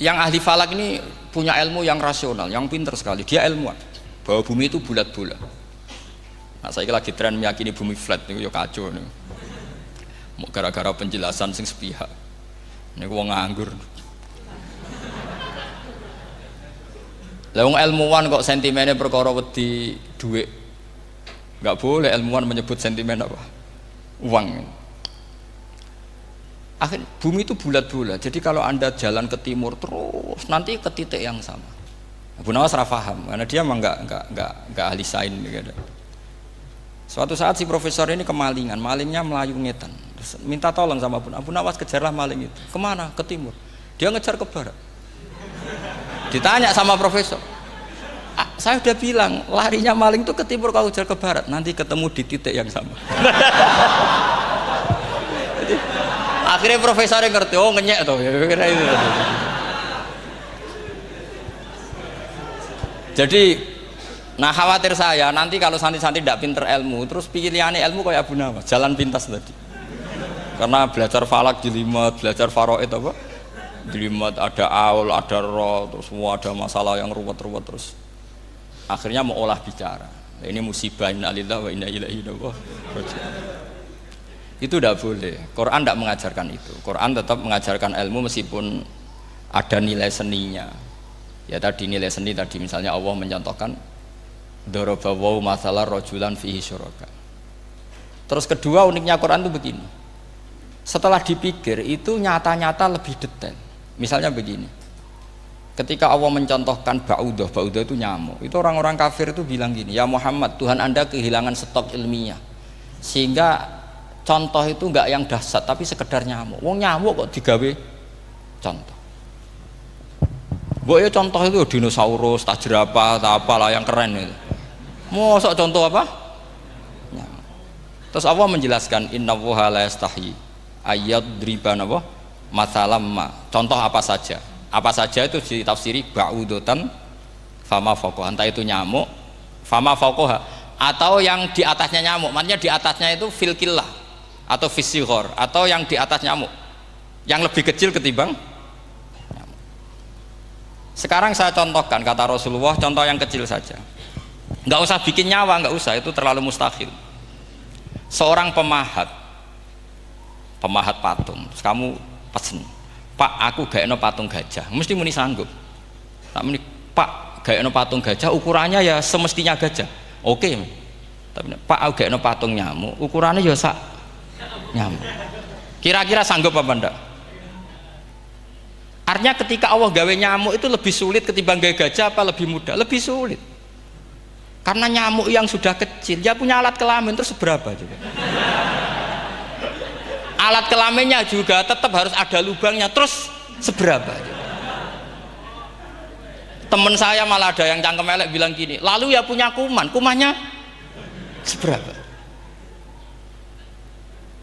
yang ahli falak ini punya ilmu yang rasional, yang pinter sekali. Dia ilmuwan bahwa bumi itu bulat-bulat. Nah, saya lagi tren meyakini bumi flat nih, ya kacau nih. Mau gara-gara penjelasan sing sepihak. Ini gua nganggur. Lah wong ilmuwan kok sentimennya perkara wedi dhuwit. Enggak boleh ilmuwan menyebut sentimen apa? Uang. Akhir bumi itu bulat-bulat. Jadi kalau Anda jalan ke timur terus nanti ke titik yang sama. Abu Nawas ora paham karena dia memang enggak ahli sains gitu. Suatu saat si profesor ini kemalingan, malingnya melayu ngetan. Terus minta tolong sama Abu Nawas, kejarlah maling itu. Kemana? Ke timur. Dia ngejar ke barat. Ditanya sama profesor, saya udah bilang larinya maling itu ke timur, kalau kejar ke barat nanti ketemu di titik yang sama. Jadi, akhirnya profesornya ngerti, oh ngenyek tuh. Jadi, nah khawatir saya nanti kalau santri-santri tidak pinter ilmu, terus pilihannya ilmu kayak Abu Nawas, jalan pintas tadi. Karena belajar falak jelimet, belajar faraid apa? Jelimet, ada aul, ada roh, terus semua ada masalah yang ruwet-ruwet terus. Akhirnya mau olah bicara. Ini musibah, inna lillahi wa inna ilaihi raji'un. Itu tidak boleh. Quran tidak mengajarkan itu. Quran tetap mengajarkan ilmu meskipun ada nilai seninya. Ya tadi nilai seni tadi misalnya Allah mencontohkan daraba wa masalah rajulan fihi syuraka. Terus kedua uniknya Quran itu begini. Setelah dipikir itu nyata-nyata lebih detail. Misalnya begini. Ketika Allah mencontohkan ba'udah itu nyamuk. Itu orang-orang kafir itu bilang gini, "Ya Muhammad, Tuhan Anda kehilangan stok ilmiah. Sehingga contoh itu enggak yang dahsyat tapi sekedar nyamuk. Wong nyamuk kok digawe contoh. Mbok ya contoh itu dinosaurus, tak jerapah, tak apalah yang keren itu. Mosok contoh apa? Nyamuk. Terus Allah menjelaskan innallaha la yastahi ayyadriban apa? Masalam ma. Contoh apa saja? Apa saja itu ditafsiri ba'udotan fama faqoha. Entah itu nyamuk, fama faqoha, atau yang di atasnya nyamuk. Maksudnya di atasnya itu filkillah atau fisighor, atau yang di atas nyamuk, yang lebih kecil ketimbang nyamuk. Sekarang saya contohkan kata Rasulullah, contoh yang kecil saja. Nggak usah bikin nyawa, nggak usah, itu terlalu mustahil. Seorang pemahat patung, terus kamu pesen, Pak, aku gak eno patung gajah, mesti muni sanggup. Tak muni, Pak, gak eno patung gajah, ukurannya ya semestinya gajah. Oke. Tapi Pak, aku gak eno patung nyamuk, ukurannya ya sak nyamuk. Kira-kira sanggup apa enggak? Artinya ketika Allah gawe nyamuk itu lebih sulit ketimbang gawe gajah apa lebih mudah? Lebih sulit. Karena nyamuk yang sudah kecil, dia punya alat kelamin terus seberapa juga? Alat kelaminnya juga tetap harus ada lubangnya, terus seberapa? Temen saya malah ada yang cangkem elek bilang gini, lalu ya punya kuman, kumannya seberapa?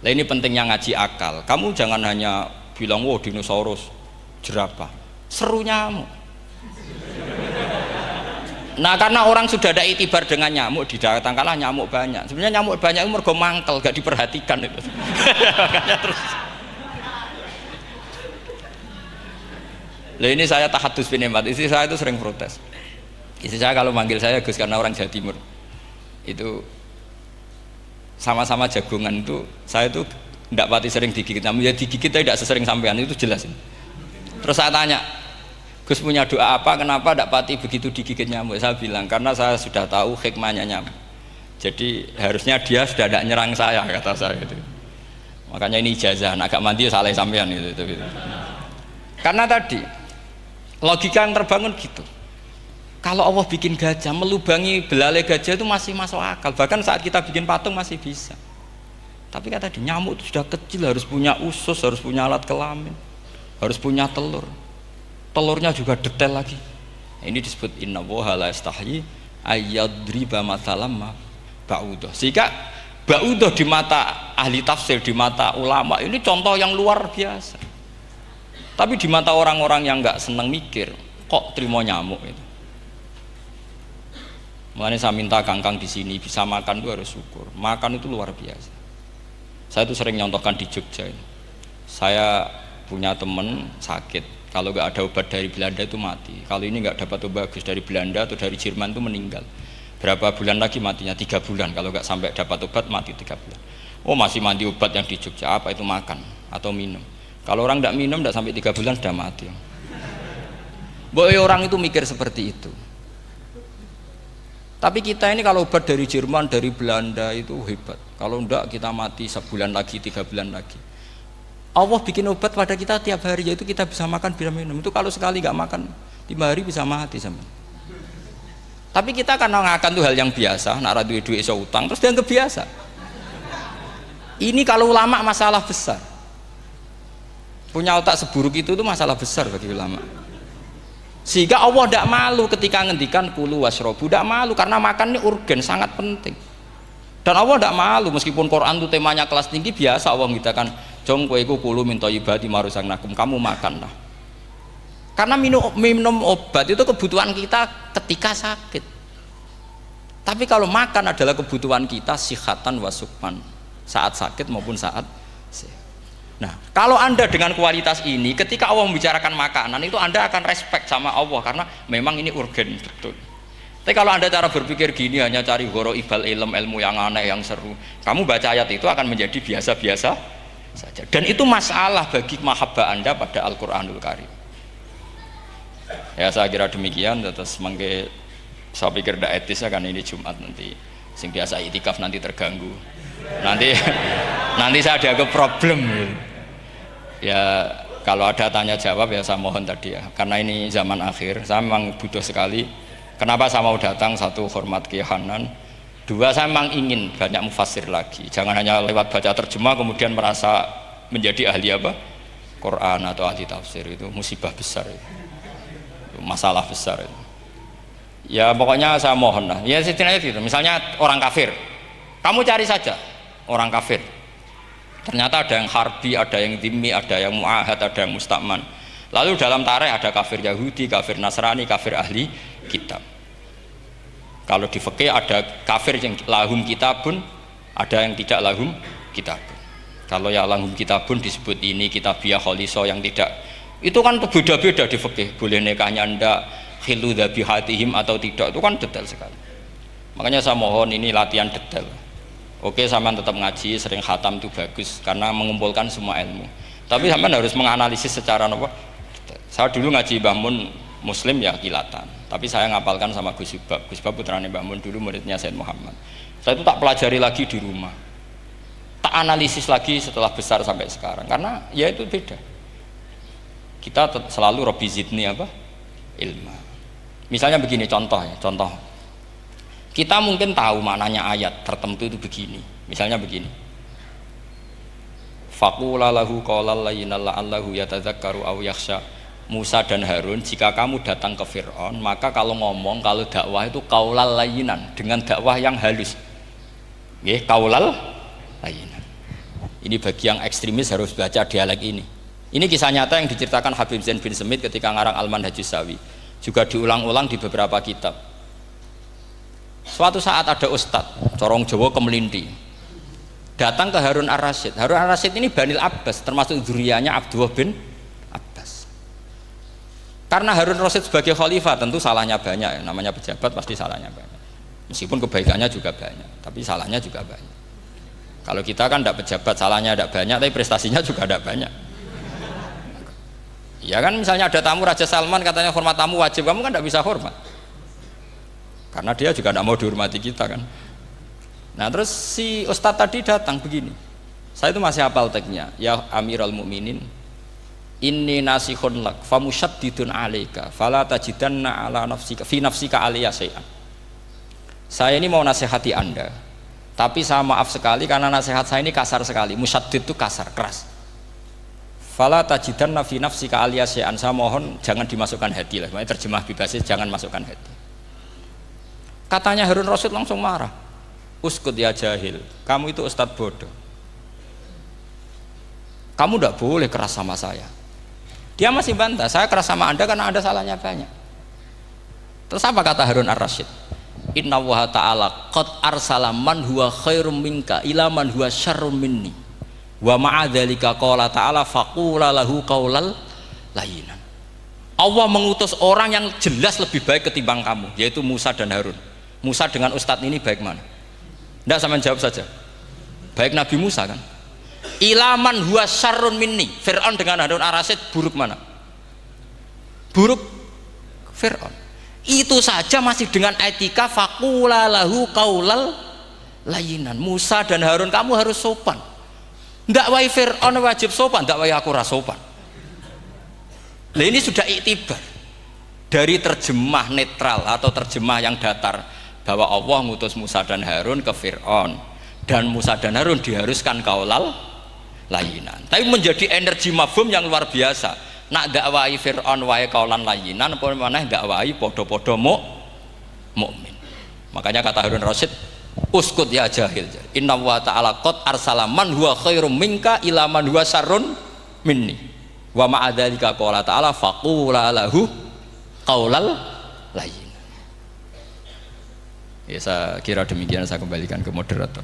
Nah ini pentingnya ngaji akal. Kamu jangan hanya bilang, wow dinosaurus, jerapah, seru nyamuk. Nah karena orang sudah ada itibar dengan nyamuk, didatangkanlah nyamuk banyak. Sebenarnya nyamuk banyak itu mergo mangkel, gak diperhatikan itu. Makanya terus. Lah ini saya tahadus binemat, istri saya itu sering protes. Istri saya kalau manggil saya Gus karena orang Jawa Timur. Itu sama-sama jagongan itu, saya itu tidak pati sering digigit. Namun ya digigit tidak sesering sampean, itu jelas. Terus saya tanya, Gus punya doa apa, kenapa tidak pati begitu digigit nyamuk? Saya bilang karena saya sudah tahu hikmahnya nyamuk, jadi harusnya dia sudah tidak nyerang saya, kata saya itu. Makanya ini ijazah, agak mandi salah sampean gitu. Karena tadi logika yang terbangun gitu, kalau Allah bikin gajah, melubangi belalai gajah itu masih masuk akal, bahkan saat kita bikin patung masih bisa. Tapi kata tadi nyamuk itu sudah kecil, harus punya usus, harus punya alat kelamin, harus punya telur, telurnya juga detail lagi. Ini disebut innallaha la yastahi ayyadriba mathalam ma ba'udah. Sehingga ba'udah di mata ahli tafsir, di mata ulama ini contoh yang luar biasa. Tapi di mata orang-orang yang nggak seneng mikir, kok terima nyamuk itu. Makanya saya minta kangkang di sini bisa makan itu harus syukur. Makan itu luar biasa. Saya itu sering nyontohkan di Jogja ini. Saya punya teman sakit Kalau nggak ada obat dari Belanda itu mati. Kalau ini nggak dapat obat bagus dari Belanda atau dari Jerman itu meninggal. Berapa bulan lagi matinya? 3 bulan. Kalau nggak sampai dapat obat mati 3 bulan. Oh masih mandi obat yang di Jogja, apa itu makan atau minum. Kalau orang nggak minum nggak sampai 3 bulan sudah mati. Boy orang itu mikir seperti itu. Tapi kita ini kalau obat dari Jerman, dari Belanda itu hebat. Kalau enggak kita mati sebulan lagi, 3 bulan lagi. Allah bikin obat pada kita tiap hari, yaitu kita bisa makan, bisa minum. Itu kalau sekali nggak makan 5 hari bisa mati sama. Tapi kita karena ngakan itu hal yang biasa, nak duit iso utang, terus dianggap biasa. Ini kalau ulama masalah besar. Punya otak seburuk itu tuh masalah besar bagi ulama. Sehingga Allah tidak malu ketika ngendikan kulu wasrobu, tidak malu karena makan ini urgen, sangat penting. Dan Allah tidak malu meskipun Quran itu temanya kelas tinggi, biasa Allah mengatakan jong koweku kulu min thayyibati maruzaqnakum, kamu makanlah. Karena minum obat itu kebutuhan kita ketika sakit. Tapi kalau makan adalah kebutuhan kita sihatan wasukman, saat sakit maupun saat sehat. Nah, kalau Anda dengan kualitas ini, ketika Allah membicarakan makanan itu Anda akan respect sama Allah karena memang ini urgen betul. Tapi kalau Anda cara berpikir gini, hanya cari goro ibal ilmu yang aneh, yang seru, kamu baca ayat itu akan menjadi biasa-biasa saja. Dan itu masalah bagi mahabbah Anda pada Al-Quranul Karim. Ya saya kira demikian. Terus mangke saya pikir tidak etis ya, kan ini Jumat nanti sing biasa itikaf nanti terganggu. Nanti saya ada ke problem. Ya kalau ada tanya jawab ya saya mohon tadi ya, karena ini zaman akhir saya memang butuh sekali. Kenapa saya mau datang? Satu, hormat Kiai Hanan. Dua, saya memang ingin banyak mufassir lagi, jangan hanya lewat baca terjemah kemudian merasa menjadi ahli apa Quran atau ahli tafsir. Itu musibah besar itu masalah besar itu. Ya pokoknya saya mohon lah ya, setidaknya gitu. Misalnya orang kafir, kamu cari saja orang kafir. Ternyata ada yang harbi, ada yang dhimmi, ada yang mu'ahad, ada yang mustakman. Lalu dalam tarikh ada kafir Yahudi, kafir Nasrani, kafir ahli kitab. Kalau di fikih ada kafir yang lahum kitabun, ada yang tidak lahum kitabun. Kalau yang lahum kitabun disebut ini kitabiah kholiso, yang tidak itu kan beda-beda di fikih. Boleh nikahnya ndak, khilu dhabihatihim atau tidak, itu kan detail sekali. Makanya saya mohon ini latihan detail. Oke, sampean tetap ngaji, sering khatam itu bagus karena mengumpulkan semua ilmu. Tapi sampean harus menganalisis secara apa? Saya dulu ngaji Mbah Mun Muslim ya kilatan. Tapi saya ngapalkan sama Gus Subab. Gus Subab putranya Mbah Mun, dulu muridnya Said Muhammad. Saya itu tak pelajari lagi di rumah. Tak analisis lagi setelah besar sampai sekarang karena ya itu beda. Kita selalu Rabbi zidni apa? Ilma. Misalnya begini contoh ya, contoh. Kita mungkin tahu maknanya ayat tertentu itu begini. Misalnya begini. Faqula lahu qaulal layyina la'allahu yatadzakkaru aw yakhsha. Musa dan Harun, jika kamu datang ke Fir'aun, maka kalau ngomong, kalau dakwah itu qaulal layyinan, dengan dakwah yang halus. Nggih, qaulal layyinan. Ini bagi yang ekstremis harus baca dialek ini. Ini kisah nyata yang diceritakan Habib Zain bin Semit ketika ngarang Al-Manhajus Sawi. Juga diulang-ulang di beberapa kitab. Suatu saat ada ustadz corong Jawa Kemelinti datang ke Harun Ar-Rasyid. Harun Ar-Rasyid ini Banil Abbas, termasuk zuriyahnya Abdullah bin Abbas. Karena Harun Ar-Rasyid sebagai khalifah tentu salahnya banyak, namanya pejabat pasti salahnya banyak. Meskipun kebaikannya juga banyak, tapi salahnya juga banyak. Kalau kita kan tidak pejabat, salahnya tidak banyak, tapi prestasinya juga tidak banyak. Ya kan, misalnya ada tamu Raja Salman, katanya hormat tamu wajib, kamu kan tidak bisa hormat karena dia juga tidak mau dihormati kita kan. Nah terus si ustadz tadi datang begini, saya itu masih hafal teksnya, ya Amirul Mukminin inni nasihun lak famusyaddidun alaika fala tajidanna ala nafsika fi nafsika aliyya syai'an. Saya ini mau nasihati Anda, tapi saya maaf sekali karena nasihat saya ini kasar sekali. Musyaddid itu kasar, keras. Fala tajidanna fi nafsika aliyya syai'an, saya mohon jangan dimasukkan hati lah. Makanya terjemah bebasnya jangan masukkan hati. Katanya Harun Rasyid langsung marah. Uskut ya jahil, kamu itu ustadz bodoh. Kamu tidak boleh keras sama saya. Dia masih bantah, saya keras sama Anda karena Anda salahnya banyak. Terus apa kata Harun Ar-Rasyid? Inna wa ta'ala qad arsala man huwa khairum minka ila man huwa syarrum minni. Wa ma'adzalika qala ta'ala faqula lahu qaulal layyinan. Allah mengutus orang yang jelas lebih baik ketimbang kamu, yaitu Musa dan Harun. Musa dengan Ustadz ini baik mana? Tidak, sama jawab saja. Baik Nabi Musa kan. Ilaman huwa syarrun minni. Fir'aun dengan Harun Ar-Rasyid buruk mana? Buruk Fir'aun. Itu saja masih dengan etika faqula lahu qaulal layinan. Musa dan Harun kamu harus sopan. Tidak wae Fir'aun wajib sopan, tidak wae aku rasopan. Nah ini sudah iktibar dari terjemah netral atau terjemah yang datar bahwa Allah ngutus Musa dan Harun ke Fir'aun dan Musa dan Harun diharuskan kaulal layinan. Tapi menjadi energi mafhum yang luar biasa. Nak dakwai Fir'aun wae kaulan layinan apa maneh dakwai podo-podo mukmin. Makanya kata Harun Rasyid, uskut ya jahil. Inna wa ta'ala qad arsala man huwa khairum minka ila man huwa syarrun minni. Wa ma'adzalika qala ta'ala faqula lahu qaulal layyin. Ya saya kira demikian, saya kembalikan ke moderator.